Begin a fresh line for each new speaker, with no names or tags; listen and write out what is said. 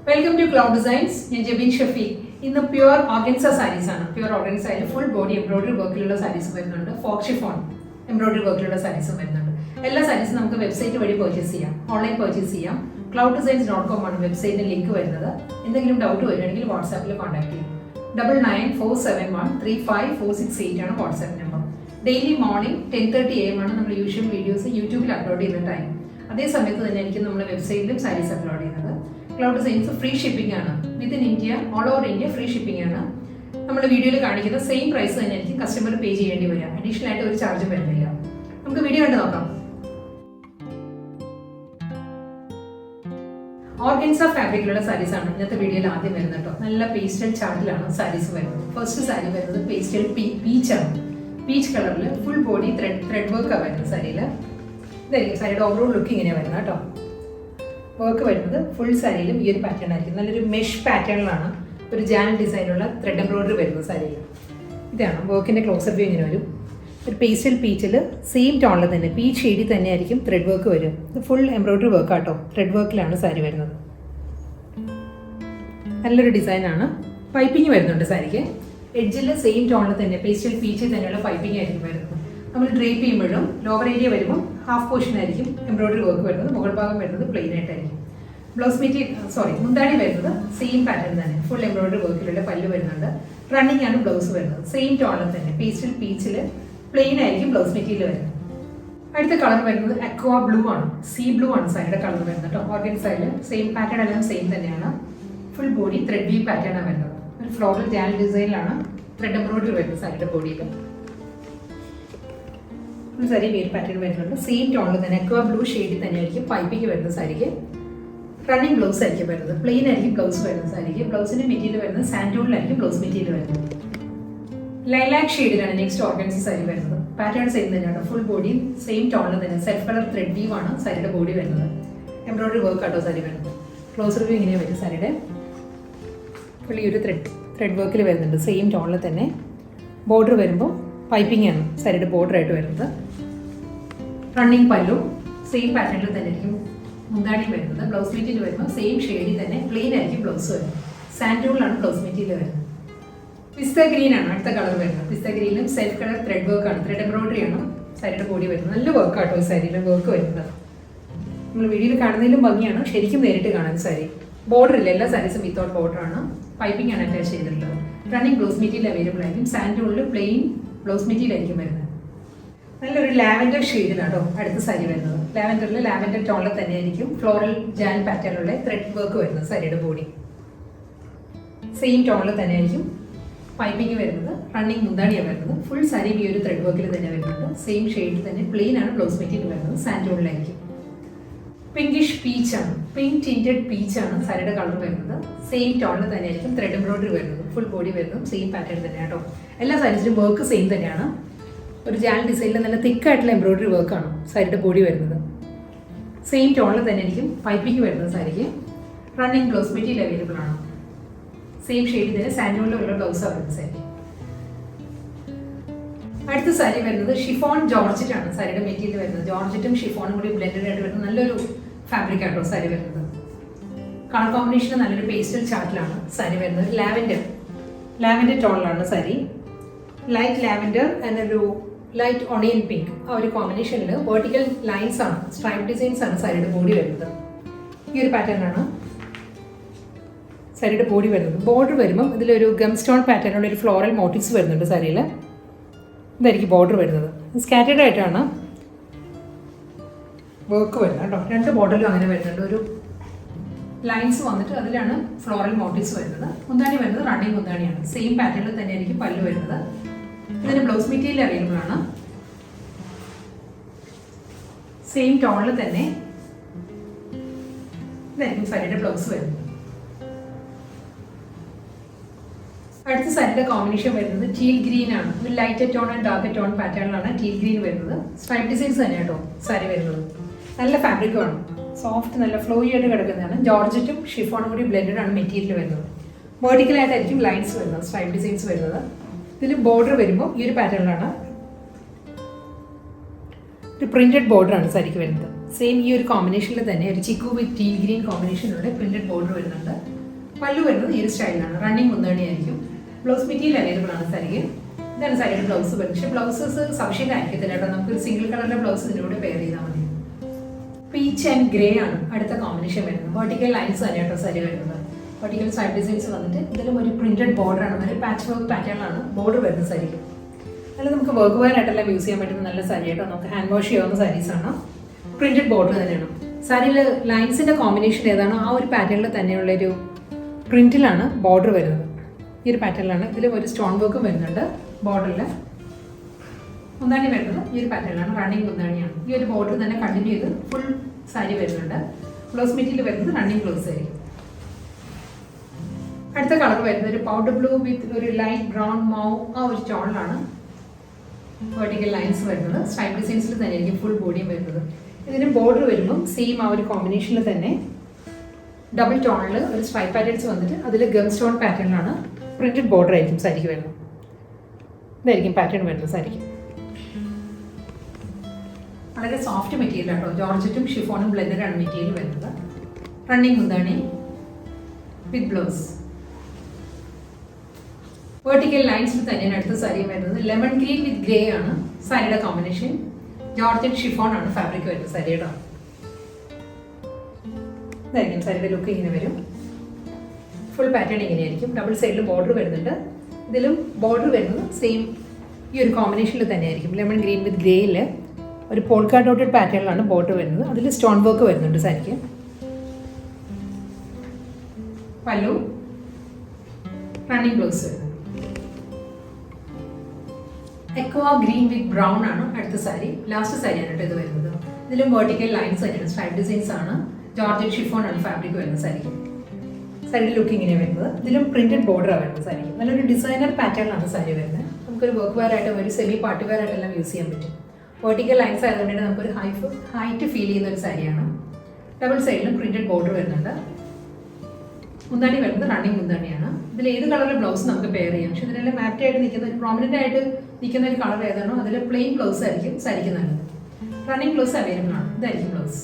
Welcome to Cloud Designs. I am Jabin Shafi. In the pure organza sarees, pure organza full body embroidery work sarees, folk chiffon embroidery work sarees. All sarees we can website purchase online purchase. clouddesigns.com website link. If you have doubt, WhatsApp contact 9947135468 WhatsApp number. Daily morning 10:30 AM we usual videos YouTube upload in the time. At the same time, we website sarees upload. Cloud Designs free shipping within India, all over India free shipping. We will video the same price customer pay additional charge. We will video Organza fabric sarees in the video pastel chart sarees. First saree is pastel peach color full body thread work saree. There is overall looking in a work full saree is pattern. This is mesh pattern. This is a design thread embroidery. This is work in a closer view. Pastel peach same tone peach shade thread work. The full embroidery work thread work saree. This design piping saree. Edge same tone pastel peach piping. We drape lower area half portion embroidery work plain blouse material mundani same pattern full embroidery work running blouse same tone pastel peach plain blouse material the color aqua blue sea blue side color organza same pattern same full body thread weave pattern floral jal design thread embroidery side body saree wear pattern same tone aqua blue shade piping saree running blouse plain blouse saree blouse material sandwood blouse material lilac shade next organza saree pattern same full body same tone self color thread weave saree body embroidery work saree closer view ingane saree fully thread work same tone border piping saree border running pallu same pattern mundani blouse material same shade plain blouse sandwood blouse material pista green color pista green self color thread work thread embroidery saree body nalla work saree work video കാണുന്നതിലും ഭംഗിയാണ് ശരിക്കും നേരിട്ട് കാണാൻ sari border ഇല്ല എല്ലാ സാരീസും without border ആണ് piping ആണ് attach ചെയ്തിട്ടുള്ളത് running blouse material available ആയിരിക്കും സാൻഡൂളിൽ പ്ലെയിൻ ബ്ലൗസ് മെറ്റീരിയൽ ആയിരിക്കും വരുന്നത് നല്ലൊരു ലാവൻഡർ ഷെയ്ഡിലാണ് അടുത്ത സാരി വരുന്നത് ലാവൻഡറിൽ ലാവൻഡർ ടോണിൽ തന്നെയായിരിക്കും ഫ്ലോറൽ ജാൻ പാറ്റേണിലുള്ള ത്രെഡ് വർക്ക് വരുന്നത് സാരിയുടെ ബോഡി സെയിം ടോണിൽ തന്നെയായിരിക്കും പൈപ്പിംഗ് വരുന്നത് റണ്ണിംഗ് മുന്താണിയാണ് വരുന്നത് ഫുൾ സാരി ഈ ഒരു ത്രെഡ് വർക്കിൽ തന്നെ വരുന്നുണ്ട് സെയിം ഷെയ്ഡിൽ തന്നെ പ്ലെയിൻ ആണ് ബ്ലൗസ് മെറ്റീരിയൽ വരുന്നത് സാൻഡൂളിലായിരിക്കും പിങ്കിഷ് പീച്ചാണ് പിങ്ക് ടിൻറ്റഡ് പീച്ചാണ് സാരിയുടെ കളർ വരുന്നത് സെയിം ടോണിൽ തന്നെയായിരിക്കും ത്രെഡ് എംബ്രോയിഡറി വരുന്നത് ഫുൾ ബോഡി വരുന്നത് സെയിം പാറ്റേൺ തന്നെയാണ് കേട്ടോ എല്ലാ സാരീസിലും വർക്ക് സെയിം തന്നെയാണ് ഒരു ജാൽ ഡിസൈനിൽ നല്ല തിക്കായിട്ടുള്ള എംബ്രോയിഡറി വർക്കാണ് സാരിയുടെ ബോഡി വരുന്നത് സെയിം ടോണിൽ തന്നെയായിരിക്കും പൈപ്പിംഗ് വരുന്നത് സാരിക്ക് റണ്ണിങ് ബ്ലൗസ് മെറ്റീരിയൽ അവൈലബിൾ ആണ് സെയിം ഷെയ്ഡിൽ തന്നെ സാൻഡൂളിലുള്ള ബ്ലൗസാണ് വരുന്നത് സാരി അടുത്ത സാരി വരുന്നത് ഷിഫോൺ ജോർജറ്റ് ആണ് സാരിയുടെ മെറ്റീരിയൽ വരുന്നത് ജോർജറ്റും ഷിഫോണും കൂടി ബ്ലെൻഡഡ് ആയിട്ട് വരുന്ന നല്ലൊരു ഫാബ്രിക് ആട്ടോ സാരി വരുന്നത് കളർ കോമ്പിനേഷൻ നല്ലൊരു പേസ്റ്റൽ ചാർട്ടിലാണ് സാരി വരുന്നത് ലാവൻഡർ ടോണിലാണ് സാരി ലൈറ്റ് ലാവൻഡർ എന്നൊരു ലൈറ്റ് ഓണിയൻ പിങ്ക് ആ ഒരു കോമ്പിനേഷനിൽ വെർട്ടിക്കൽ ലൈൻസ് ആണ് സ്ട്രൈപ്പ് ഡിസൈൻസ് ആണ് സാരിയുടെ ബോഡി വരുന്നത് ഈ ഒരു പാറ്റേൺ ആണ് സാരിയുടെ ബോഡി വരുന്നത് ബോർഡർ വരുമ്പം ഇതിലൊരു ഗം സ്റ്റോൺ പാറ്റേണുള്ള ഒരു ഫ്ലോറൽ മോട്ടീവ്സ് വരുന്നുണ്ട് സാരിയിൽ ഇതായിരിക്കും ബോർഡർ വരുന്നത് സ്കാറ്റേഡ് ആയിട്ടാണ് വർക്ക് വരുന്നത് കേട്ടോ രണ്ട് ബോർഡറിലും അങ്ങനെ വരുന്നുണ്ട് ഒരു ലൈൻസ് വന്നിട്ട് അതിലാണ് ഫ്ലോറൽ മോട്ടീവ്സ് വരുന്നത് മുന്താണി വരുന്നത് റണ്ണിങ് മുന്താണിയാണ് സെയിം പാറ്റേണിൽ തന്നെ ആയിരിക്കും പല്ല് വരുന്നത് ഇതിന് ബ്ലൗസ് മെറ്റീരിയൽ അവൈലബിൾ ആണ് സെയിം ടോണിൽ തന്നെ ഇതായിരിക്കും സാരിയുടെ ബ്ലൗസ് വരുന്നത് അടുത്ത സാരിയുടെ കോമ്പിനേഷൻ വരുന്നത് ടീൽ ഗ്രീൻ ആണ് ഒരു light tone and dark tone പാറ്റേണിലാണ് ടീൽ ഗ്രീൻ വരുന്നത് സ്ട്രൈപ്പ് ഡിസൈൻസ് തന്നെയാണ് കേട്ടോ സാരി വരുന്നത് നല്ല ഫാബ്രിക്കുമാണ് സോഫ്റ്റ് നല്ല ഫ്ലോയി ആയിട്ട് കിടക്കുന്നതാണ് ജോർജറ്റും ഷിഫോണും കൂടി ബ്ലെൻഡഡ് ആണ് മെറ്റീരിയൽ വരുന്നത് വെർട്ടിക്കലായിട്ടായിരിക്കും ലൈൻസ് വരുന്നത് സ്ട്രൈപ്പ് ഡിസൈൻസ് വരുന്നത് ഇതിൽ ബോർഡർ വരുമ്പോൾ ഈ ഒരു പാറ്റേണിലാണ് ഒരു പ്രിന്റഡ് ബോർഡർ ആണ് സാരിക്ക് വരുന്നത് സെയിം ഈ ഒരു കോമ്പിനേഷനിൽ തന്നെ ഒരു ചിക്കു വിത്ത് ടീൽ ഗ്രീൻ കോമ്പിനേഷനിലൂടെ പ്രിന്റഡ് ബോർഡർ വരുന്നുണ്ട്. പല്ലു വരുന്നത് ഈ ഒരു സ്റ്റൈലാണ്, റണ്ണിങ് മുന്താണി ആയിരിക്കും. ബ്ലൗസ് മെറ്റീരിയൽ അവൈലബിൾ ആണ് സാരിക്ക്. ഇതാണ് സാരിയുടെ ബ്ലൗസ് വരുന്നത്. പക്ഷേ ബ്ലൗസസ് സഫീഷ്യൻ്റ് ആയിരിക്കത്തില്ല കേട്ടോ, നമുക്ക് സിംഗിൾ കളറിൻ്റെ ബ്ലൗസ് ഇതിലൂടെ പെയർ ചെയ്താൽ മതി. പീച്ച് ആൻഡ് ഗ്രേ ആണ് അടുത്ത കോമ്പിനേഷൻ വരുന്നത്. വെർട്ടിക്കൽ ലൈൻസ് തന്നെ കേട്ടോ സാരി വരുന്നത്. വെർട്ടിക്കൽ സൈഡ് ഡിസൈൻസ് വന്നിട്ട് ഇതിലും ഒരു പ്രിന്റഡ് ബോർഡർ ആണ്, ഒരു പാച്ച് വർക്ക് പാറ്റേൺ ആണ് ബോർഡർ വരുന്ന സാരിക്ക്. നല്ല നമുക്ക് വർക്ക് വെയർ ആയിട്ടെല്ലാം യൂസ് ചെയ്യാൻ പറ്റുന്ന നല്ല സാരി കേട്ടോ. നമുക്ക് ഹാൻഡ് വാഷ് ചെയ്യാവുന്ന സാരീസാണ്. പ്രിന്റഡ് ബോർഡർ തന്നെയാണ് സാരിയിൽ. ലൈൻസിൻ്റെ കോമ്പിനേഷൻ ഏതാണോ ആ ഒരു പാറ്റേണിൽ തന്നെയുള്ളൊരു പ്രിന്റിലാണ് ബോർഡർ വരുന്നത്. ഈ ഒരു പാറ്റേണിലാണ്. ഇതിൽ ഒരു സ്റ്റോൺ വർക്കും വരുന്നുണ്ട് ബോർഡറിൽ. മുന്താണി വരുന്നത് ഈ ഒരു പാറ്റേണിലാണ്, റണ്ണിങ് മുന്താണിയാണ്. ഈ ഒരു ബോർഡർ തന്നെ കണ്ടിന്യൂ ചെയ്ത് ഫുൾ സാരി വരുന്നുണ്ട്. ബ്ലൗസ് മെറ്റീരിയൽ വരുന്നത് റണ്ണിങ് ബ്ലൗസ് ആയിരിക്കും. അടുത്ത കളർ വരുന്നത് ഒരു പൗഡർ ബ്ലൂ വിത്ത് ഒരു ലൈറ്റ് ബ്രൗൺ മൗ ആ ഒരു ടോണിലാണ് വെർട്ടിക്കൽ ലൈൻസ് വരുന്നത്. സ്ട്രൈപ്പ് ഡിസൈൻസിൽ തന്നെ ആയിരിക്കും ഫുൾ ബോഡിയും വരുന്നത്. ഇതിന് ബോർഡർ വരുമ്പം സെയിം ആ ഒരു കോമ്പിനേഷനിൽ തന്നെ ഡബിൾ ടോണിൽ ഒരു സ്ട്രൈപ്പ് പാറ്റേൺസ് വന്നിട്ട് അതിൽ ഗം സ്റ്റോൺ പാറ്റേണിലാണ് പ്രിന്റഡ് ബോർഡർ ആയിരിക്കും സാരിക്ക് വരുന്നത്. ഇതായിരിക്കും പാറ്റേൺ വരുന്നത് സാരിക്ക്. വളരെ സോഫ്റ്റ് മെറ്റീരിയൽ ആട്ടോ. ജോർജറ്റും ഷിഫോണും ബ്ലെൻഡഡാണ് മെറ്റീരിയൽ വരുന്നത്. റണ്ണിങ് മുന്താണി വിത്ത് ബ്ലൗസ്. വെർട്ടിക്കൽ ലൈൻസിൽ തന്നെയാണ് അടുത്ത സാരി വരുന്നത്. ലെമൺ ഗ്രീൻ വിത്ത് ഗ്രേ ആണ് സാരിയുടെ കോമ്പിനേഷൻ. ജോർജറ്റ് ഷിഫോൺ ആണ് ഫാബ്രിക് വരുന്നത് സാരിയുടെ. ഇതായിരിക്കും സാരിയുടെ ലുക്ക് ഇങ്ങനെ വരും. ഫുൾ പാറ്റേൺ ഇങ്ങനെയായിരിക്കും. ഡബിൾ സൈഡിൽ ബോർഡർ വരുന്നുണ്ട്. ഇതിലും ബോർഡർ വരുന്നത് സെയിം ഈ ഒരു കോമ്പിനേഷനിൽ തന്നെയായിരിക്കും. ലെമൺ ഗ്രീൻ വിത്ത് ഗ്രേയിൽ ഒരു പോൾക്കാ ഡോട്ടഡ് പാറ്റേണിലാണ് ബോർഡർ വരുന്നത്. അതിൽ സ്റ്റോൺ വർക്ക് വരുന്നുണ്ട് സാരിക്ക്. പല്ലു, റണ്ണിങ് ബ്ലൗസ് വരുന്നത്. എക്വാ ഗ്രീൻ വിത്ത് ബ്രൗൺ ആണ് അടുത്ത സാരി. ലാസ്റ്റ് സാരിയാണ് കേട്ടോ ഇത് വരുന്നത്. ഇതിലും വെർട്ടിക്കൽ ലൈൻസ് തന്നെയാണ്, സ്ട്രൈപ്പ് ഡിസൈൻസ് ആണ്. ജോർജറ്റ് ഷിഫോൺ ആണ് ഫാബ്രിക് വരുന്നത് സാരിക്ക്. സാരിയുടെ ലുക്ക് ഇങ്ങനെ വരുന്നത്. ഇതിലും പ്രിന്റഡ് ബോർഡറാണ് വരുന്നത് സാരിക്ക്. നല്ലൊരു ഡിസൈനർ പാറ്റേണിലാണ് സാരി വരുന്നത്. നമുക്കൊരു വർക്ക് വെയർ ആയിട്ട് ഒരു സെമി പാർട്ടി വെയർ ആയിട്ടെല്ലാം യൂസ് ചെയ്യാൻ പറ്റും. വെർട്ടിക്കൽ ലൈൻസ് ആയതുകൊണ്ട് തന്നെ നമുക്കൊരു ഹൈറ്റ് ഫീൽ ചെയ്യുന്ന ഒരു സാരിയാണ്. ഡബിൾ സൈഡിലും പ്രിന്റഡ് ബോർഡർ വരുന്നുണ്ട്. മുന്താണി വരുന്നത് റണ്ണിങ് മുന്താണിയാണ്. ഇതിൽ ഏത് കളറിൽ ബ്ലൗസ് നമുക്ക് പെയർ ചെയ്യാം. പക്ഷെ ഇതിനെല്ലാം മാറ്റ് ആയിട്ട് നിൽക്കുന്ന ഒരു പ്രോമിനൻ്റ് ആയിട്ട് നിൽക്കുന്ന ഒരു കളർ ഏതാണോ അതിൽ പ്ലെയിൻ ബ്ലൗസ് ആയിരിക്കും സാരിക്ക് നല്ലത്. റണ്ണിങ് ബ്ലൗസ് അവൈലബിൾ ആണ്. ഇതായിരിക്കും ബ്ലൗസ്.